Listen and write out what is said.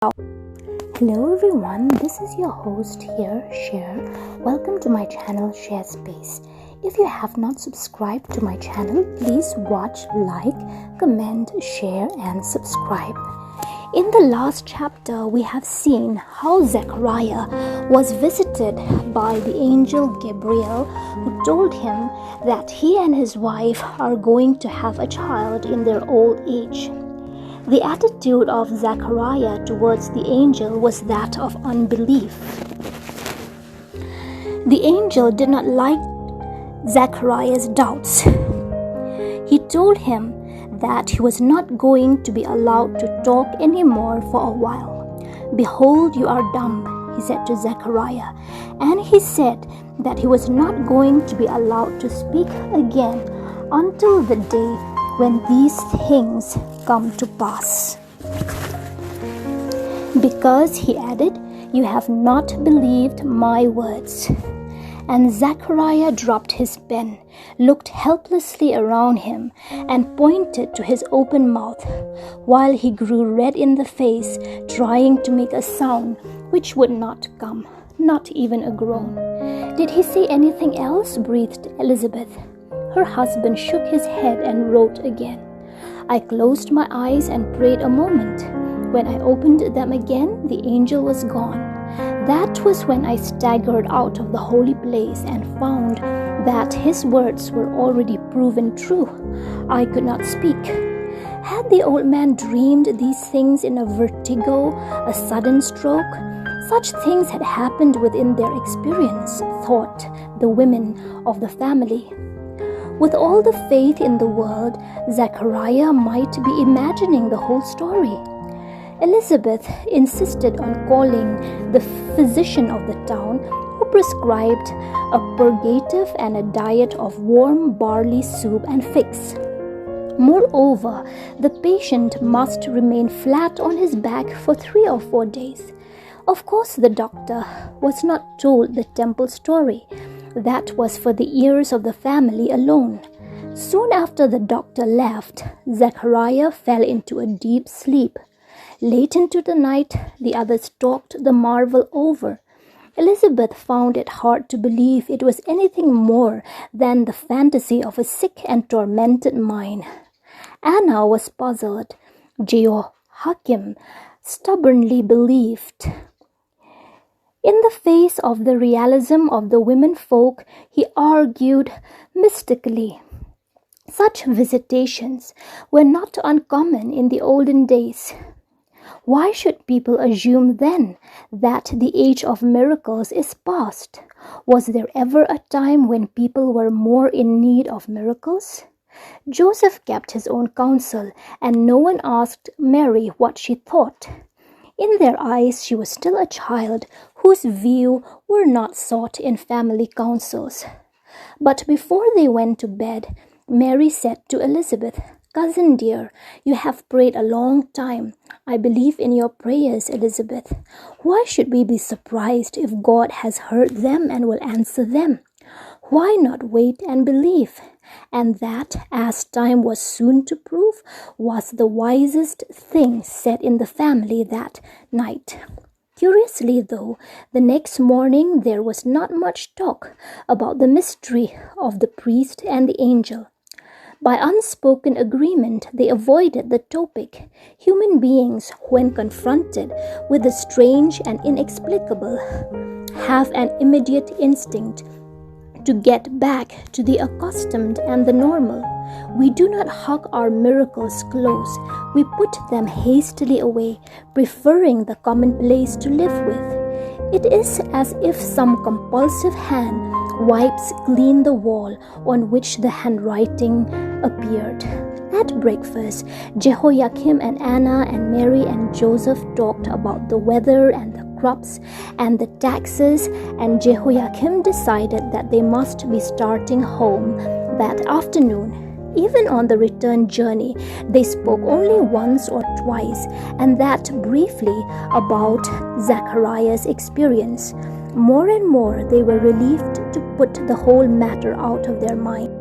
Hello everyone, this is your host here, Share. Welcome to my channel, Share Space. If you have not subscribed to my channel, please watch, like, comment, share and subscribe. In the last chapter, we have seen how Zechariah was visited by the angel Gabriel, who told him that he and his wife are going to have a child in their old age. The attitude of Zechariah towards the angel was that of unbelief. The angel did not like Zechariah's doubts. He told him that he was not going to be allowed to talk anymore for a while. "Behold, you are dumb," he said to Zechariah, and he said that he was not going to be allowed to speak again until the day when these things come to pass. "Because," he added, "you have not believed my words." And Zechariah dropped his pen, looked helplessly around him, and pointed to his open mouth, while he grew red in the face, trying to make a sound which would not come, not even a groan. "Did he say anything else?" breathed Elizabeth. Her husband shook his head and wrote again. "I closed my eyes and prayed a moment. When I opened them again, the angel was gone. That was when I staggered out of the holy place and found that his words were already proven true. I could not speak." Had the old man dreamed these things in a vertigo, a sudden stroke? Such things had happened within their experience, thought the women of the family. With all the faith in the world, Zechariah might be imagining the whole story. Elizabeth insisted on calling the physician of the town, who prescribed a purgative and a diet of warm barley soup and figs. Moreover, the patient must remain flat on his back for 3 or 4 days. Of course, the doctor was not told the temple story. That was for the ears of the family alone. Soon after the doctor left, Zechariah fell into a deep sleep. Late into the night, the others talked the marvel over. Elizabeth found it hard to believe it was anything more than the fantasy of a sick and tormented mind. Anna was puzzled. Jehoiakim stubbornly believed. In the face of the realism of the women folk, he argued mystically. Such visitations were not uncommon in the olden days. Why should people assume then that the age of miracles is past? Was there ever a time when people were more in need of miracles? Joseph kept his own counsel, and no one asked Mary what she thought. In their eyes, she was still a child whose views were not sought in family councils. But before they went to bed, Mary said to Elizabeth, "Cousin dear, you have prayed a long time. I believe in your prayers, Elizabeth. Why should we be surprised if God has heard them and will answer them? Why not wait and believe?" And that, as time was soon to prove, was the wisest thing said in the family that night. Curiously, though, the next morning there was not much talk about the mystery of the priest and the angel. By unspoken agreement, they avoided the topic. Human beings, when confronted with the strange and inexplicable, have an immediate instinct to get back to the accustomed and the normal. We do not hug our miracles close. We put them hastily away, preferring the commonplace to live with. It is as if some compulsive hand wipes clean the wall on which the handwriting appeared. At breakfast, Jehoiakim and Anna and Mary and Joseph talked about the weather and the crops and the taxes, and Jehoiakim decided that they must be starting home that afternoon. Even on the return journey, they spoke only once or twice, and that briefly, about Zechariah's experience. More and more, they were relieved to put the whole matter out of their mind.